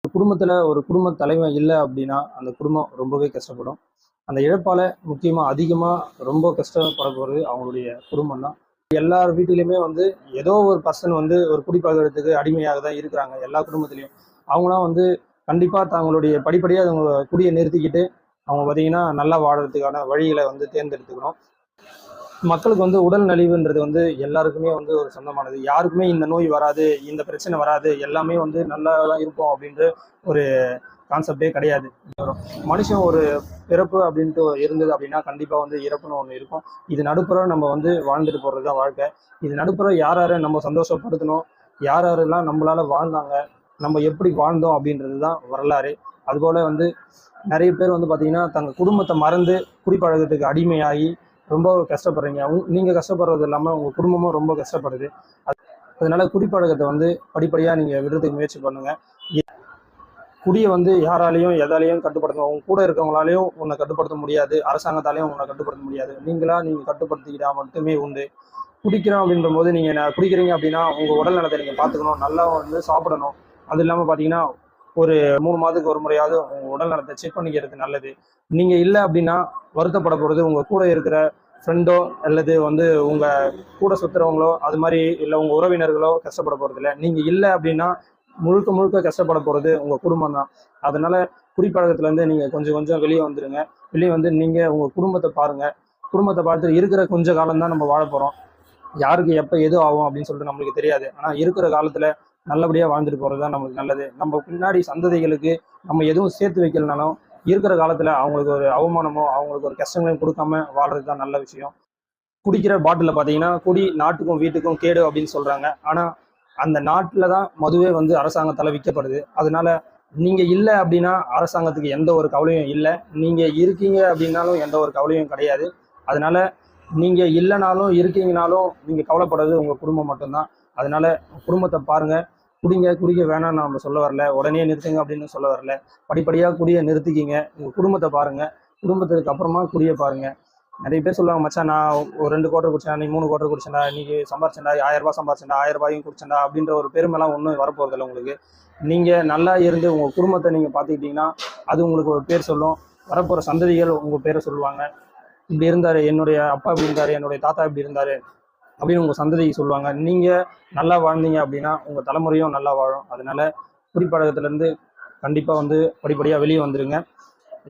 குடும்பத்துல ஒரு குடும்ப தலைவன் இல்லை அப்படின்னா அந்த குடும்பம் ரொம்பவே கஷ்டப்படும். அந்த இழப்பால முக்கியமா அதிகமா ரொம்ப கஷ்டப்பட போறது அவங்களுடைய குடும்பம் தான். எல்லார் வீட்டிலுமே வந்து ஏதோ ஒரு பர்சன் வந்து ஒரு குடிப்பழக்கத்துக்கு அடிமையாக தான் இருக்கிறாங்க எல்லா குடும்பத்திலையும். அவங்களாம் வந்து கண்டிப்பா தங்களுடைய படிப்படியாக அவங்க குடியை நிறுத்திக்கிட்டு அவங்க பார்த்தீங்கன்னா நல்லா வாழறதுக்கான வழிகளை வந்து தேர்ந்தெடுத்துக்கணும். மக்களுக்கு வந்து உடல் நலிவுன்றது வந்து எல்லாருக்குமே வந்து ஒரு சொந்தமானது. யாருக்குமே இந்த நோய் வராது, இந்த பிரச்சனை வராது, எல்லாமே வந்து நல்லா தான் இருப்போம் அப்படின்ற ஒரு கான்செப்டே கிடையாது. மனுஷன் ஒரு பிறப்பு அப்படின்ட்டு இருந்தது அப்படின்னா கண்டிப்பா வந்து இறப்புன்னு ஒன்று இருக்கும். இது நடுப்புற நம்ம வந்து வாழ்ந்துட்டு போறது தான் வாழ்க்கை. இது நடுப்புற யார் யாரை நம்ம சந்தோஷப்படுத்தணும், யார் யாரெல்லாம் நம்மளால வாழ்ந்தாங்க, நம்ம எப்படி வாழ்ந்தோம் அப்படின்றது தான் வரலாறு. அதுபோல வந்து நிறைய பேர் வந்து பார்த்தீங்கன்னா தங்கள் குடும்பத்தை மறந்து குடிப்பழக்கத்துக்கு அடிமையாகி ரொம்ப கஷ்டப்படுறீங்க. நீங்கள் கஷ்டப்படுறது இல்லாமல் உங்கள் குடும்பமும் ரொம்ப கஷ்டப்படுது. அதனால குடிப்பழக்கத்தை வந்து படிப்படியாக நீங்கள் விடுறதுக்கு முயற்சி பண்ணுங்க. குடியை வந்து யாராலையும் எதாலையும் கட்டுப்படுத்தணும். உங்க கூட இருக்கவங்களாலையும் உன்னை கட்டுப்படுத்த முடியாது, அரசாங்கத்தாலையும் உன்னை கட்டுப்படுத்த முடியாது. நீங்கள் கட்டுப்படுத்திக்கிட்டா மட்டுமே உண்டு. குடிக்கிறோம் அப்படின்ற போது நீங்கள் குடிக்கிறீங்க அப்படின்னா உங்கள் உடல் நலத்தை நீங்கள் பார்த்துக்கணும், நல்லா வந்து சாப்பிடணும். அது இல்லாமல் பார்த்தீங்கன்னா ஒரு 3 மாதத்துக்கு ஒரு முறையாவது உங்கள் உடல் நலத்தை செக் பண்ணிக்கிறது நல்லது. நீங்கள் இல்லை அப்படின்னா வருத்தப்பட போகிறது உங்கள் கூட இருக்கிற ஃப்ரெண்டோ அல்லது வந்து உங்கள் கூட சுற்றுறவங்களோ அது மாதிரி இல்லை உங்கள் உறவினர்களோ கஷ்டப்பட போகிறதில்ல. நீங்கள் இல்லை அப்படின்னா முழுக்க முழுக்க கஷ்டப்பட போகிறது உங்கள் குடும்பம் தான். அதனால் குடிப்பழக்கத்துலேருந்து நீங்கள் கொஞ்சம் கொஞ்சம் வெளியே வந்துடுங்க. வெளியே வந்து நீங்கள் உங்கள் குடும்பத்தை பாருங்கள். குடும்பத்தை பார்த்து இருக்கிற கொஞ்ச காலம் தான் நம்ம வாழ போகிறோம். யாருக்கு எப்போ எது ஆகும் அப்படின்னு சொல்லிட்டு நம்மளுக்கு தெரியாது. ஆனால் இருக்கிற காலத்தில் நல்லபடியாக வாழ்ந்துட்டு போகிறது தான் நம்மளுக்கு நல்லது. நம்ம பின்னாடி சந்ததிகளுக்கு நம்ம எதுவும் சேர்த்து வைக்கலனாலும் இருக்கிற காலத்தில் அவங்களுக்கு ஒரு அவமானமோ அவங்களுக்கு ஒரு கஷ்டங்களையும் கொடுக்காம வாழ்றது தான் நல்ல விஷயம். குடிக்கிற பாட்டிலில் பார்த்தீங்கன்னா குடி நாட்டுக்கும் வீட்டுக்கும் கேடு அப்படின்னு சொல்கிறாங்க. ஆனால் அந்த நாட்டில் தான் மதுவே வந்து அரசாங்கத்தால் விற்கப்படுது. அதனால நீங்கள் இல்லை அப்படின்னா அரசாங்கத்துக்கு எந்த ஒரு கவலையும் இல்லை, நீங்கள் இருக்கீங்க அப்படின்னாலும் எந்த ஒரு கவலையும் கிடையாது. அதனால நீங்கள் இல்லைனாலும் இருக்கீங்கனாலும் நீங்கள் கவலைப்படுறது உங்கள் குடும்பம் மட்டும்தான். அதனால குடும்பத்தை பாருங்கள். குடிங்க குடிக்க வேணாம்னு நம்ம சொல்ல வரல, உடனே நிறுத்துங்க அப்படின்னு சொல்ல வரல. படிப்படியாக குடியை நிறுத்திக்கிங்க. உங்கள் குடும்பத்தை பாருங்கள். குடும்பத்துக்கு அப்புறமா குடியை பாருங்கள். நிறைய பேர் சொல்லுவாங்க, மச்சான் நான் ஒரு 2 குவார்டர் குடிச்சேன், நீ 3 குவார்டர் குடிச்சேன்டா, இன்னைக்கு சம்பாரிச்சேன்டா, 1000 ரூபாய் சம்பாரிச்சேன்டா, 1000 ரூபாயும் குடிச்சேன்டா அப்படின்ற ஒரு பெருமைலாம் ஒன்றும் வரப்போறதில்லை உங்களுக்கு. நீங்கள் நல்லா இருந்து உங்கள் குடும்பத்தை நீங்கள் பார்த்துக்கிட்டீங்கன்னா அது உங்களுக்கு ஒரு பேர் சொல்லும். வரப்போகிற சந்ததிகள் உங்கள் பேரை சொல்லுவாங்க. இப்படி இருந்தார், என்னுடைய அப்பா இப்படி இருந்தார், என்னுடைய தாத்தா இப்படி இருந்தார் அப்படின்னு உங்கள் சந்ததிக்கு சொல்லுவாங்க. நீங்கள் நல்லா வாழ்ந்தீங்க அப்படின்னா உங்கள் தலைமுறையும் நல்லா வாழும். அதனால குடிப்பழக்கத்துலேருந்து கண்டிப்பாக வந்து படிப்படியாக வெளியே வந்துடுங்க.